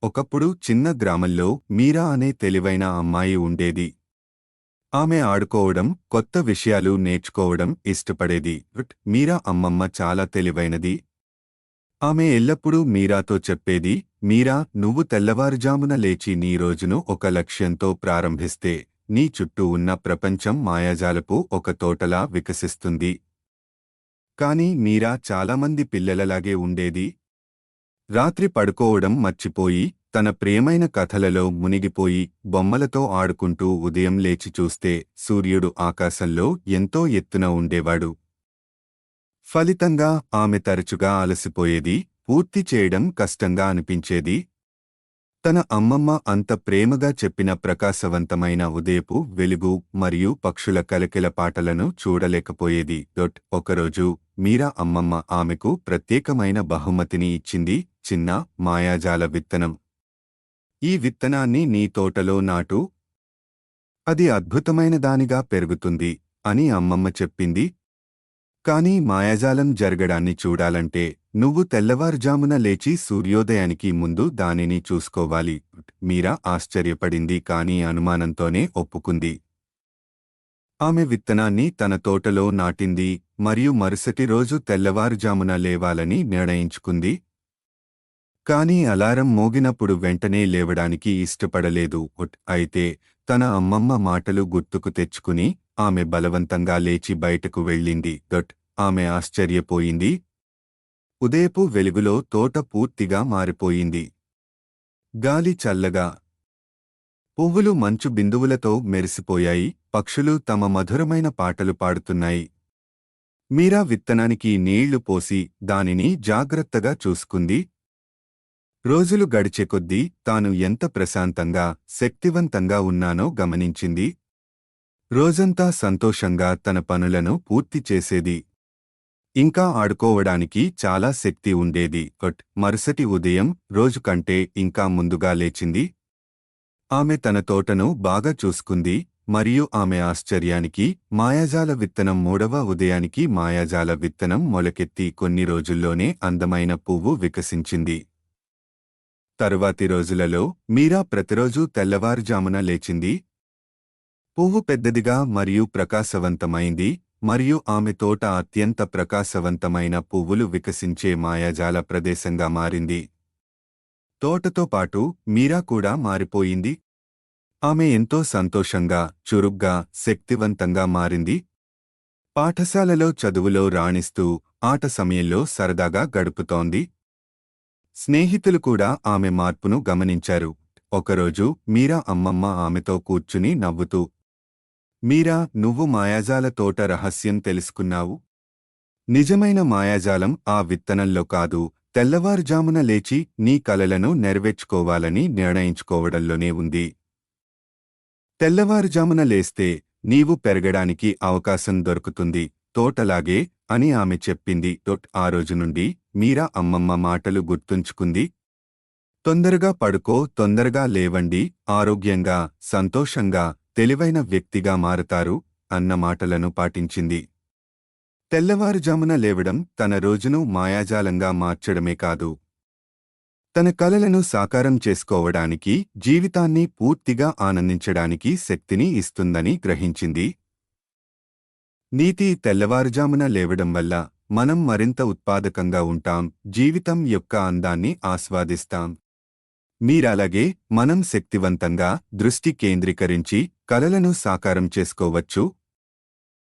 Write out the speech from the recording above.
ఒకప్పుడు చిన్న గ్రామంలో మీరా అనే తెలివైన అమ్మాయి ఉండేది. ఆమె ఆడుకోవడం, కొత్త విషయాలు నేర్చుకోవడం ఇష్టపడేది. మీరా అమ్మమ్మ చాలా తెలివైనది. ఆమె ఎల్లప్పుడూ మీరాతో చెప్పేది, మీరా, నువ్వు తెల్లవారుజామున లేచి నీ రోజును ఒక లక్ష్యంతో ప్రారంభిస్తే నీ చుట్టూ ఉన్న ప్రపంచం మాయాజాలపు ఒక తోటలా వికసిస్తుంది. కాని మీరా చాలామంది పిల్లలలాగే ఉండేది. రాత్రి పడుకోవడం మర్చిపోయి, తన ప్రియమైన కథలలో మునిగిపోయి, బొమ్మలతో ఆడుకుంటూ ఉదయం లేచి చూస్తే సూర్యుడు ఆకాశంలో ఎంతో ఎత్తున ఉండేవాడు. ఫలితంగా ఆమె తరచుగా అలసిపోయేది, పూర్తి చేయడం కష్టంగా అనిపించేది. తన అమ్మమ్మ అంత ప్రేమగా చెప్పిన ప్రకాశవంతమైన ఉదయపు వెలుగు మరియు పక్షుల కలకిల పాటలను చూడలేకపోయేది. ఒకరోజు మీరా అమ్మమ్మ ఆమెకు ప్రత్యేకమైన బహుమతిని ఇచ్చింది, చిన్న మాయాజాల విత్తనం. ఈ విత్తనాన్ని నీ తోటలో నాటు. అది అద్భుతమైన దానిగా పెరుగుతుంది అని అమ్మమ్మ చెప్పింది. కాని మాయాజాలం జరగడాన్ని చూడాలంటే నువ్వు తెల్లవారుజామున లేచి సూర్యోదయానికి ముందు దానిని చూసుకోవాలి. మీరా ఆశ్చర్యపడింది, కాని అనుమానంతోనే ఒప్పుకుంది. ఆమె విత్తనాన్ని తన తోటలో నాటింది మరియు మరుసటి రోజు తెల్లవారుజామున లేవాలని నిర్ణయించుకుంది. కాని అలారం మోగినప్పుడు వెంటనే లేవడానికి ఇష్టపడలేదు. అయితే తన అమ్మమ్మ మాటలు గుర్తుకు తెచ్చుకుని ఆమె బలవంతంగా లేచి బయటకు వెళ్ళింది. ఆమె ఆశ్చర్యపోయింది. ఉదయపు వెలుగులో తోట పూర్తిగా మారిపోయింది. గాలి చల్లగా, పువ్వులు మంచు బిందువులతో మెరిసిపోయాయి, పక్షులు తమ మధురమైన పాటలు పాడుతున్నాయి. మీరా విత్తనానికి నీళ్లు పోసి దానిని జాగ్రత్తగా చూసుకుంది. రోజులు గడిచే కొద్దీ తాను ఎంత ప్రశాంతంగా, శక్తివంతంగా ఉన్నానో గమనించింది. రోజంతా సంతోషంగా తన పనులను పూర్తి చేసేది. ఇంకా ఆడుకోవడానికి చాలా శక్తి ఉండేది. మరుసటి ఉదయం రోజు కంటే ఇంకా ముందుగా లేచింది. ఆమె తన తోటను బాగా చూసుకుంది మరియు ఆమె ఆశ్చర్యానికి మాయాజాల విత్తనం 3వ ఉదయానికి మాయాజాల విత్తనం మొలకెత్తి కొన్ని రోజుల్లోనే అందమైన పువ్వు వికసించింది. తరువాతి రోజులలో మీరా ప్రతిరోజూ తెల్లవారుజామున లేచింది. పువ్వు పెద్దదిగా మరియు ప్రకాశవంతమైంది మరియు ఆమె తోట అత్యంత ప్రకాశవంతమైన పువ్వులు వికసించే మాయాజాల ప్రదేశంగా మారింది. తోటతో పాటు మీరా కూడా మారిపోయింది. ఆమె ఎంతో సంతోషంగా, చురుగ్గా, శక్తివంతంగా మారింది. పాఠశాలలో చదువులో రాణిస్తూ ఆట సమయంలో సరదాగా గడుపుతోంది. స్నేహితులు కూడా ఆమె మార్పును గమనించారు. ఒకరోజు మీరా అమ్మమ్మ ఆమెతో కూర్చుని నవ్వుతూ, మీరా, నువ్వు మాయాజాల తోట రహస్యం తెలుసుకున్నావు. నిజమైన మాయాజాలం ఆ విత్తనంలో కాదు, తెల్లవారుజామున లేచి నీ కలలను నెరవేర్చుకోవాలని నిర్ణయించుకోవడంలోనే ఉంది. తెల్లవారుజామున లేస్తే నీవు పెరగడానికి అవకాశం దొరుకుతుంది, తోటలాగే అని ఆమె చెప్పింది. ఆ రోజు నుండి మీరా అమ్మమ్మ మాటలు గుర్తుంచుకుంది. తొందరగా పడుకో, తొందరగా లేవండి, ఆరోగ్యంగా, సంతోషంగా, తెలివైన వ్యక్తిగా మారతారు అన్న మాటలను పాటించింది. తెల్లవారుజామున లేవడం తన రోజును మాయాజాలంగా మార్చడమే కాదు, తన కలలను సాకారం చేసుకోవడానికి, జీవితాన్ని పూర్తిగా ఆనందించడానికి శక్తిని ఇస్తుందని గ్రహించింది. నీతి: తెల్లవారుజామున లేవడం వల్ల మనం మరింత ఉత్పాదకంగా ఉంటాం, జీవితం యొక్క అందాన్ని ఆస్వాదిస్తాం. మీరలాగే మనం శక్తివంతంగా, దృష్టి కేంద్రీకరించి కలలను సాకారం చేసుకోవచ్చు.